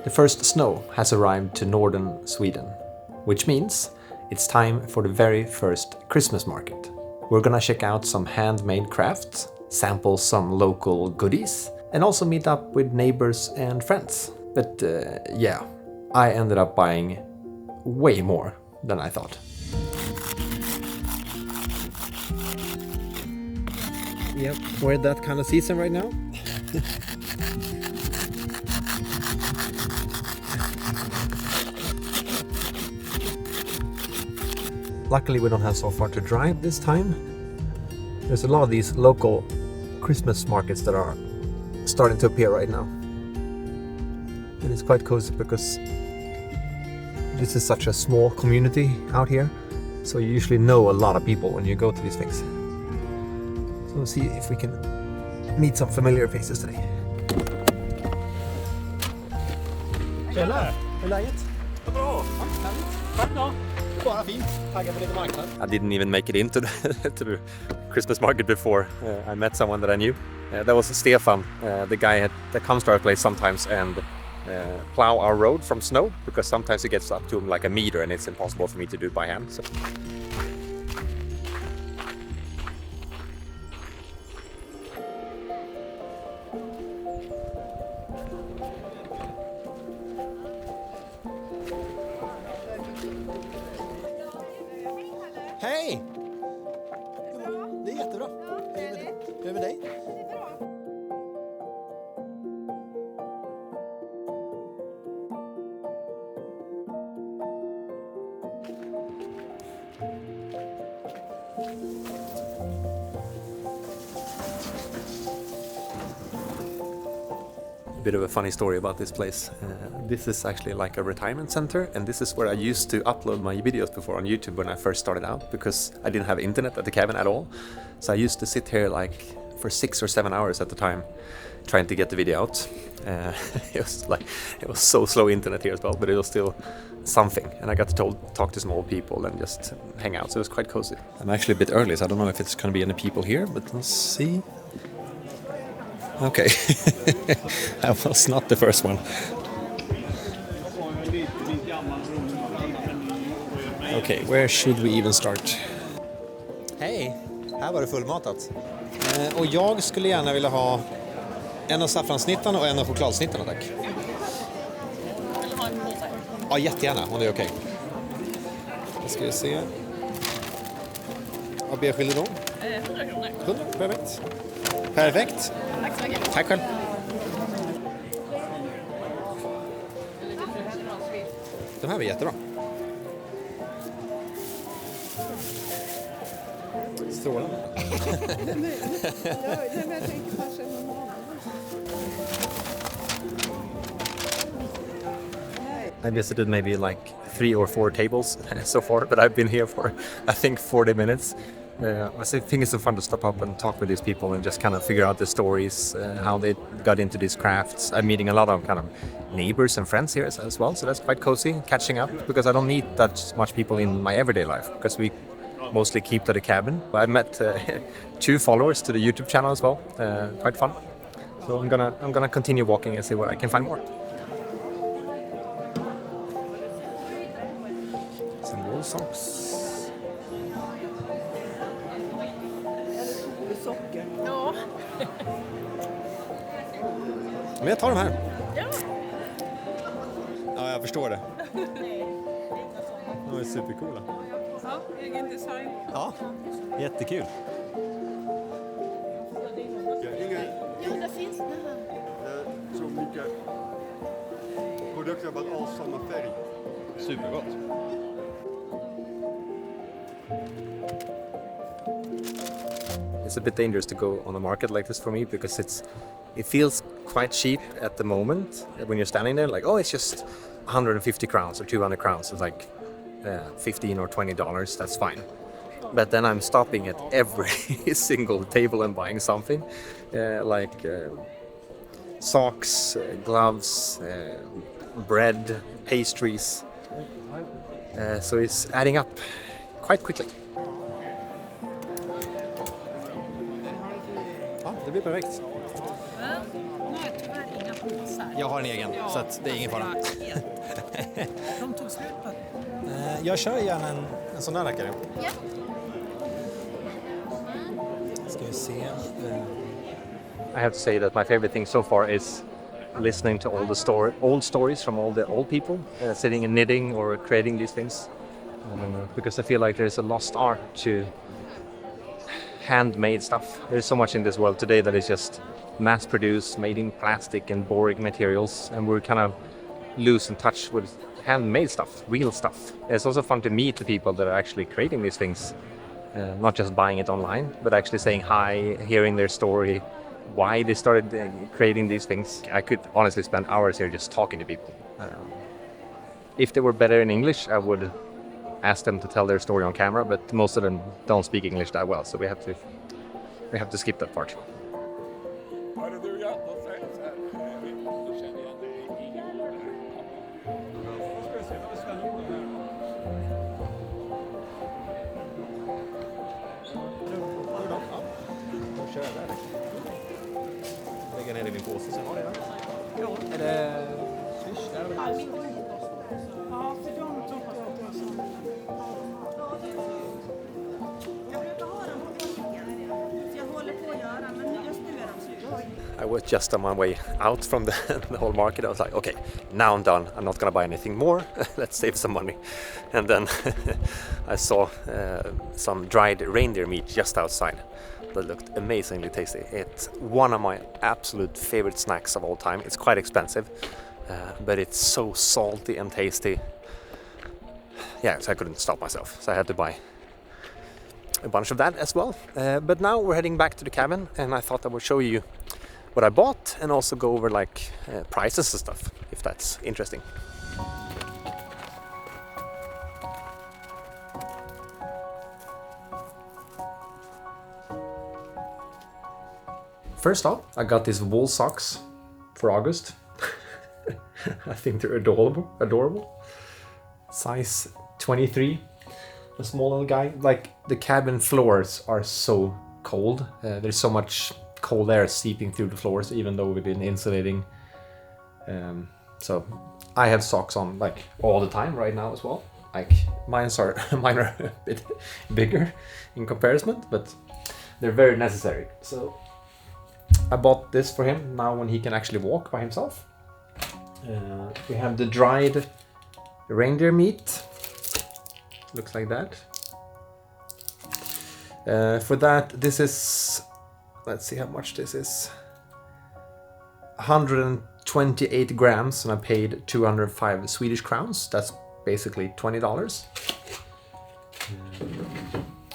The first snow has arrived to northern Sweden, which means it's time for the very first Christmas market. We're gonna check out some handmade crafts, sample some local goodies, and also meet up with neighbors and friends. But yeah, I ended up buying way more than I thought. Yep, we're at that kind of season right now. Luckily we don't have so far to drive this time. There's a lot of these local Christmas markets that are starting to appear right now. And it's quite cozy because this is such a small community out here. So you usually know a lot of people when you go to these things. So we'll see if we can meet some familiar faces today. Tjena! Hur är läget? Bra! Tack då! Bara fint. Taggad på lite marknad. I didn't even make it into the Christmas market before I met someone that I knew. That was Stefan, the guy that comes to our place sometimes and plow our road from snow, because sometimes it gets up to like a meter and it's impossible for me to do by hand. So. Hej! Det är jättebra. Hur är med dig? A bit of a funny story about this place. This is actually like a retirement center, and this is where I used to upload my videos before on YouTube when I first started out, because I didn't have internet at the cabin at all. So I used to sit here like for 6 or 7 hours at the time trying to get the video out. It was so slow internet here as well, but it was still something, and I got to talk to some old people and just hang out, so it was quite cozy. I'm actually a bit early, so I don't know if it's going to be any people here, but let's see. Okay, I was not the first one. Okay, where should we even start? Hej, här var det fullmatat. Och jag skulle gärna vilja ha en av saffransnittarna och en av chokladsnittarna, tack. Eller ha en påse? Ja, jättegärna, om det är okej. Då ska vi se. Vad ber skiljer då? 100 kronor. 100, perfekt. Perfekt. Tack så mycket. Tack själv. De här var jättebra. Strålande. I visited maybe like 3 or 4 tables so far, but I've been here for I think 40 minutes. I think it's so fun to stop up and talk with these people and just kind of figure out the stories, how they got into these crafts. I'm meeting a lot of kind of neighbors and friends here as well, so that's quite cozy, catching up, because I don't meet that much people in my everyday life, because we mostly keep to the cabin. But I've met 2 followers to the YouTube channel as well, quite fun. So I'm gonna continue walking and see where I can find more. Some wool socks. Ja. Men jag tar de här. Ja. Ja, jag förstår det. De är supercoola. Ja, egen design. Ja, jättekul. Jo, det finns det här. Så mycket produkter, bara all samma färg. Supergott. It's a bit dangerous to go on a market like this for me, because it feels quite cheap at the moment when you're standing there, like, oh, it's just 150 crowns or 200 crowns. It's like $15 or $20, that's fine. But then I'm stopping at every single table and buying something, like socks, gloves, bread, pastries. So it's adding up quite quickly. Ja, det blir perfekt. Nu har jag tyvärr inga påsar. Jag har en egen, Ja, så att det är ingen fara. De tog slut på. Jag kör gärna en sån där rackare. Ja. Ska vi se. I have to say that my favorite thing so far is listening to all the old stories from all the old people sitting and knitting or creating these things. Because I feel like there's a lost art to handmade stuff. There's so much in this world today that is just mass-produced, made in plastic and boring materials, and we're kind of losing touch with handmade stuff, real stuff. It's also fun to meet the people that are actually creating these things, not just buying it online, but actually saying hi, hearing their story, why they started creating these things. I could honestly spend hours here just talking to people. If they were better in English, I would ask them to tell their story on camera, but most of them don't speak English that well, so we have to skip that part. Lägga ner i min påse sen. Är det swish där? Ja, för de tog på sånt. Jag brukar ha dem på väggen. Så jag håller på att göra, men just nu är de slut. I was just on my way out from the whole market. I was like, okay, now I'm done. I'm not gonna buy anything more. Let's save some money. And then I saw some dried reindeer meat just outside that looked amazingly tasty. It's one of my absolute favorite snacks of all time. It's quite expensive, but it's so salty and tasty. Yeah, so I couldn't stop myself. So I had to buy a bunch of that as well. But now we're heading back to the cabin, and I thought I would show you what I bought and also go over like prices and stuff, if that's interesting. First off, I got these wool socks for August. I think they're adorable. Size 23. A small little guy. Like, the cabin floors are so cold. There's so much cold air seeping through the floors, even though we've been insulating. So I have socks on like all the time right now as well. Like mine are a bit bigger in comparison, but they're very necessary. So I bought this for him now when he can actually walk by himself. We have the dried reindeer meat. Looks like that. For that, this is, let's see how much this is. 128 grams, and I paid 205 Swedish crowns. That's basically $20.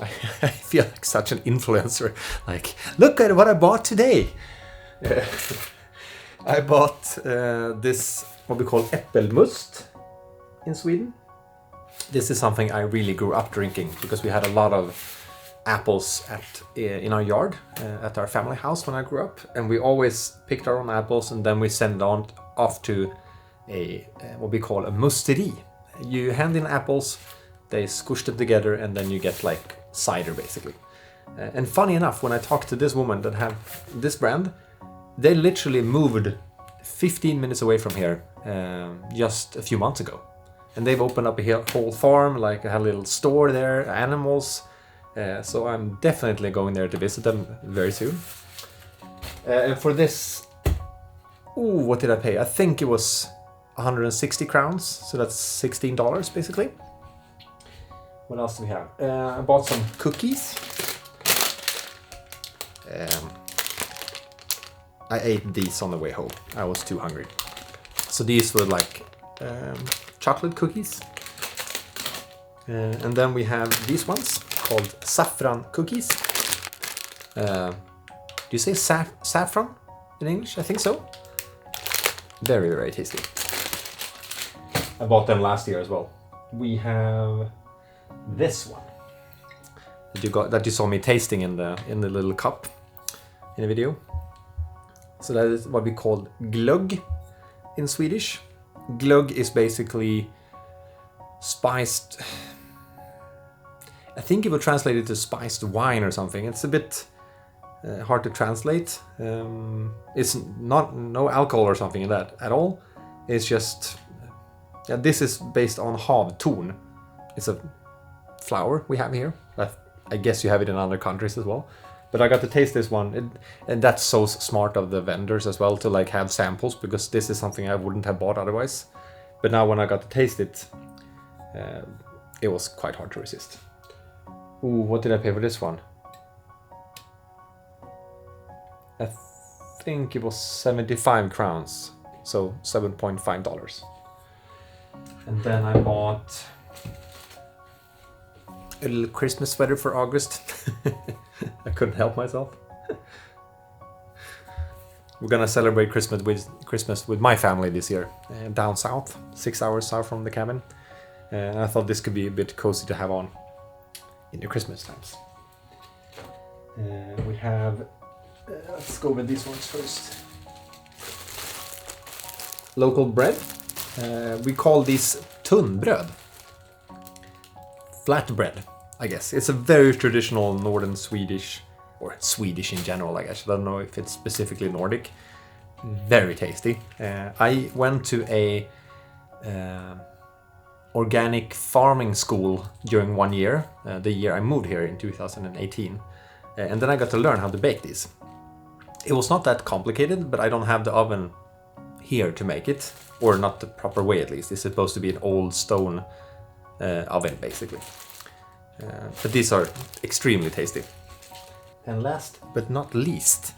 I feel like such an influencer. Like, look at what I bought today. I bought this, what we call äppelmust in Sweden. This is something I really grew up drinking because we had a lot of apples in our yard at our family house when I grew up, and we always picked our own apples and then we send on off to a what we call a musteri. You hand in apples, they squish them together, and then you get like cider basically. And funny enough, when I talked to this woman that have this brand, they literally moved 15 minutes away from here just a few months ago, and they've opened up a whole farm, like a little store there, animals. So I'm definitely going there to visit them very soon. And for this, what did I pay? I think it was 160 crowns, so that's $16 basically. What else do we have? I bought some cookies. I ate these on the way home. I was too hungry. So these were like chocolate cookies. And then we have these ones called saffron cookies. Do you say saffron in English? I think so. Very, very tasty. I bought them last year as well. We have this one that you saw me tasting in the little cup in the video. So that is what we call glögg in Swedish. Glögg is basically spiced. I think it would translate it to spiced wine or something. It's a bit hard to translate. It's not no alcohol or something in that at all. It's just this is based on havtorn. It's a flower we have here. I guess you have it in other countries as well. But I got to taste this one, and that's so smart of the vendors as well to like have samples, because this is something I wouldn't have bought otherwise. But now when I got to taste it, it was quite hard to resist. Ooh, what did I pay for this one? I think it was 75 crowns, so $7.5. And then I bought a little Christmas sweater for August. I couldn't help myself. We're gonna celebrate Christmas with my family this year, down south, 6 hours south from the cabin. And I thought this could be a bit cozy to have on in the Christmas times. We have, let's go with these ones first. Local bread. We call these tunnbröd. Flat bread, I guess. It's a very traditional northern Swedish, or Swedish in general, I guess. I don't know if it's specifically Nordic. Very tasty. I went to a organic farming school during 1 year, the year I moved here in 2018. And then I got to learn how to bake these. It was not that complicated, but I don't have the oven here to make it, or not the proper way at least. It's supposed to be an old stone oven basically. But these are extremely tasty. And last but not least,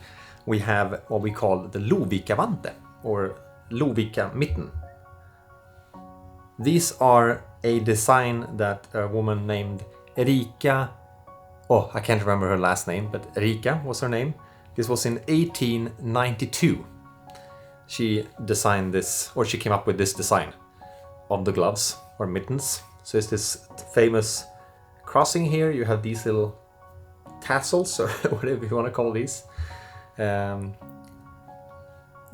we have what we call the Lovikavante, or Lovika mitten. These are a design that a woman named Erika, oh, I can't remember her last name, but Erika was her name. This was in 1892. She designed this, or she came up with this design of the gloves, or mittens. So it's this famous crossing here. You have these little tassels, or whatever you want to call these.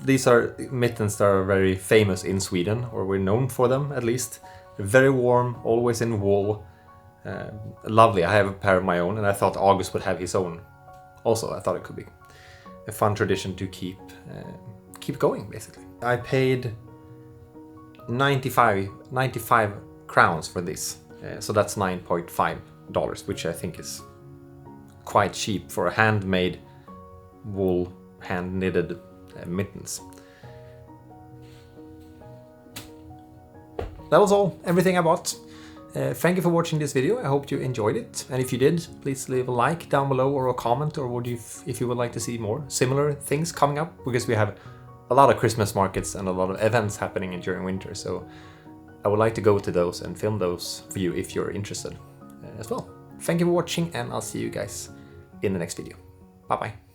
These are mittens that are very famous in Sweden, or we're known for them at least. They're very warm, always in wool. Lovely. I have a pair of my own, and I thought August would have his own. Also, I thought it could be a fun tradition to keep going, basically. I paid 95 crowns for this, so that's $9.5, which I think is quite cheap for a handmade wool, hand knitted mittens. That was everything I bought. Thank you for watching this video. I hope you enjoyed it, and if you did, please leave a like down below, or a comment, or if you would like to see more similar things coming up, because we have a lot of Christmas markets and a lot of events happening during winter, so I would like to go to those and film those for you if you're interested as well. Thank you for watching, and I'll see you guys in the next video. Bye bye.